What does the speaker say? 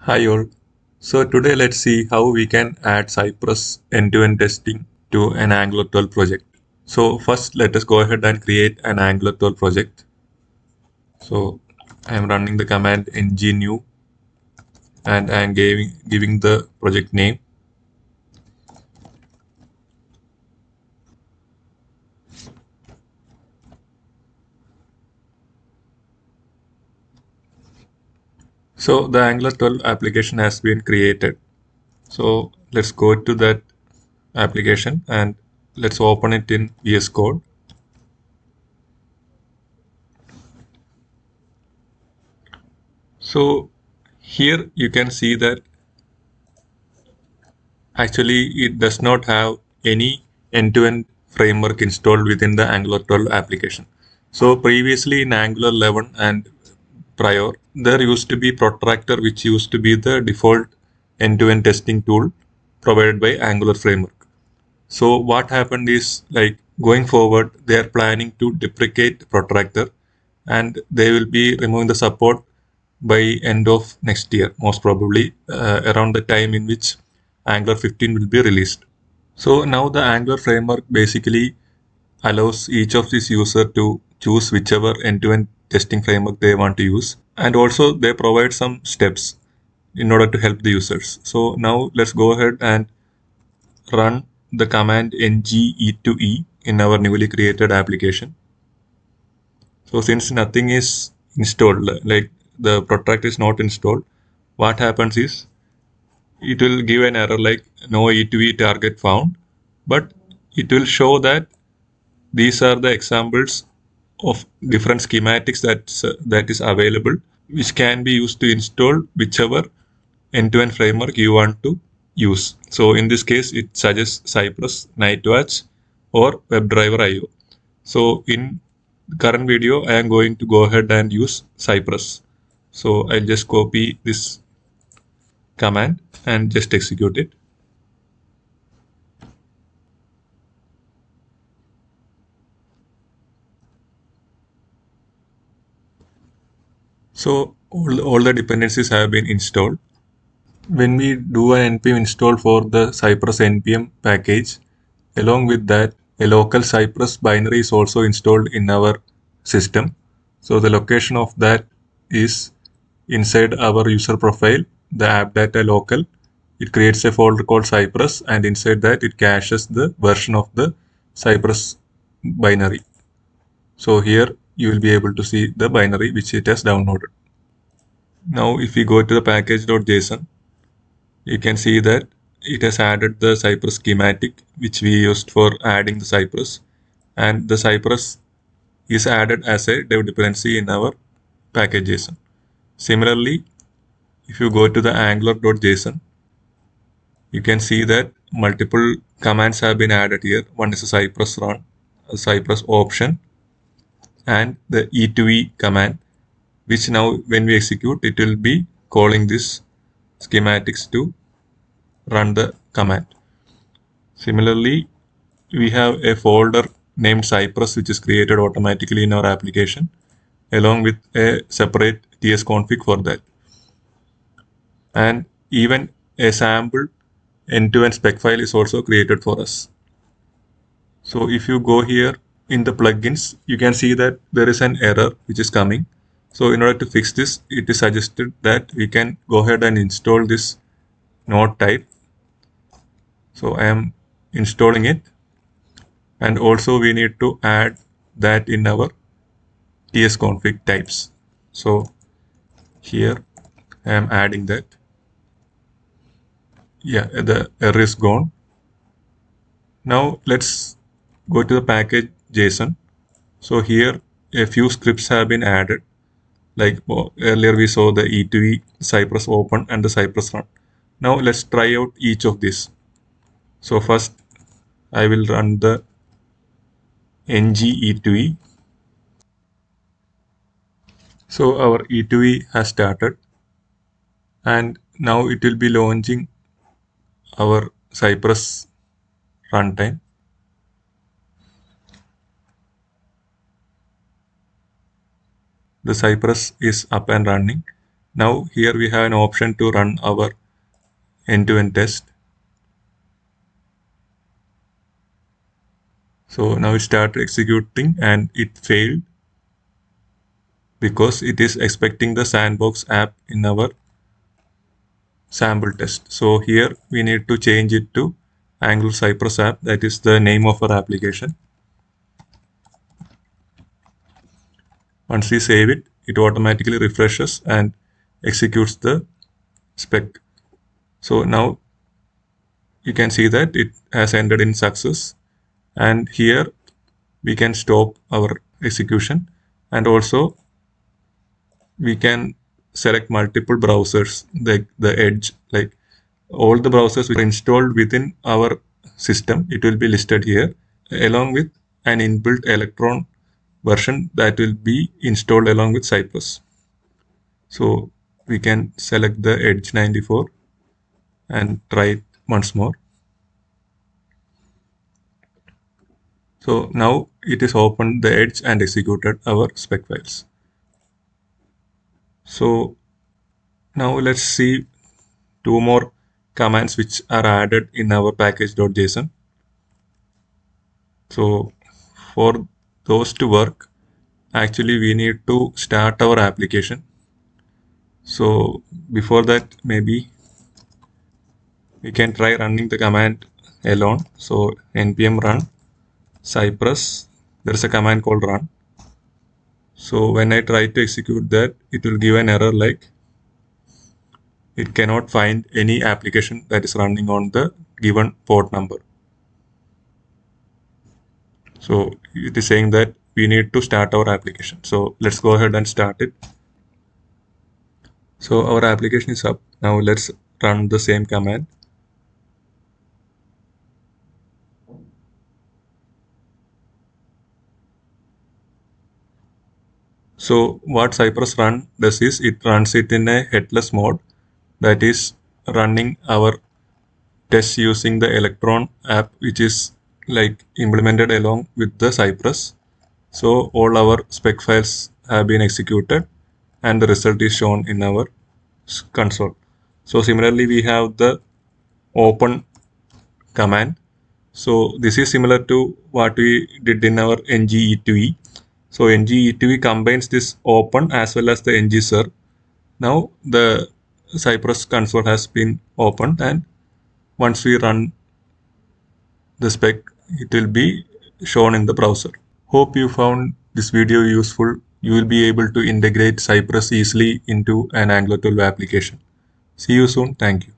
Hi all. So today let's see how we can add Cypress end-to-end testing to an Angular 12 project. So first let us go ahead and create an Angular 12 project. So I am running the command ng-new and I am giving the project name. So the Angular 12 application has been created. So let's go to that application and let's open it in VS Code. So here you can see that actually it does not have any end-to-end framework installed within the Angular 12 application. So previously in Angular 11 and prior, there used to be Protractor, which used to be the default end-to-end testing tool provided by Angular framework. So what happened is, like, going forward, they are planning to deprecate Protractor and they will be removing the support by end of next year, most probably around the time in which Angular 15 will be released. So now the Angular framework basically allows each of these user to choose whichever end-to-end testing framework they want to use, and also they provide some steps in order to help the users. So now let's go ahead and run the command ng-e2e in our newly created application. So since nothing is installed, like the Protract is not installed, what happens is it will give an error like no E2E target found, but it will show that these are the examples of different schematics that is available, which can be used to install whichever end-to-end framework you want to use. So in this case, it suggests Cypress, Nightwatch, or WebDriver IO. So in the current video, I am going to go ahead and use Cypress. So I'll just copy this command and just execute it. So all the dependencies have been installed. When we do an npm install for the Cypress npm package, along with that, a local Cypress binary is also installed in our system. So the location of that is inside our user profile, the app data local. It creates a folder called Cypress, and inside that it caches the version of the Cypress binary. So here you will be able to see the binary which it has downloaded. Now if we go to the package.json, you can see that it has added the Cypress schematic which we used for adding the Cypress, and the Cypress is added as a dev dependency in our package.json. Similarly, if you go to the angular.json, you can see that multiple commands have been added here. One is a Cypress run, a Cypress option, and the e2e command, which now when we execute, it will be calling this schematics to run the command. Similarly, we have a folder named Cypress which is created automatically in our application along with a separate tsconfig for that. And even a sample end-to-end spec file is also created for us. So if you go here in the plugins, you can see that there is an error which is coming. So in order to fix this, it is suggested that we can go ahead and install this node type. So I am installing it, and also we need to add that in our tsconfig types. So here I am adding that. Yeah, the error is gone. Now let's go to the package JSON. So here a few scripts have been added. Like earlier we saw the E2E, Cypress open, and the Cypress run. Now let's try out each of these. So first I will run the ng E2E. So our E2E has started, and now it will be launching our Cypress runtime. The Cypress is up and running. Now here we have an option to run our end-to-end test. So now it started executing and it failed because it is expecting the sandbox app in our sample test. So here we need to change it to Angular Cypress app. That is the name of our application. Once we save it, it automatically refreshes and executes the spec. So now you can see that it has ended in success, and here we can stop our execution, and also we can select multiple browsers like the Edge, like all the browsers which are installed within our system. It will be listed here along with an inbuilt Electron version that will be installed along with Cypress. So we can select the Edge 94 and try it once more. So now it is opened the Edge and executed our spec files. So now let's see two more commands which are added in our package.json. So for those to work, actually we need to start our application. So before that, maybe we can try running the command alone. So npm run Cypress, there is a command called run. So when I try to execute that, it will give an error like it cannot find any application that is running on the given port number. So it is saying that we need to start our application. So let's go ahead and start it. So our application is up. Now let's run the same command. So what Cypress run does is it runs it in a headless mode, that is running our tests using the Electron app, which is like implemented along with the Cypress. So all our spec files have been executed and the result is shown in our console. So similarly, we have the open command. So this is similar to what we did in our NGE2E. So NGE2E combines this open as well as the ngSer. Now the Cypress console has been opened, and once we run the spec, it will be shown in the browser. Hope you found this video useful. You will be able to integrate Cypress easily into an Angular 12 application. See you soon. Thank you.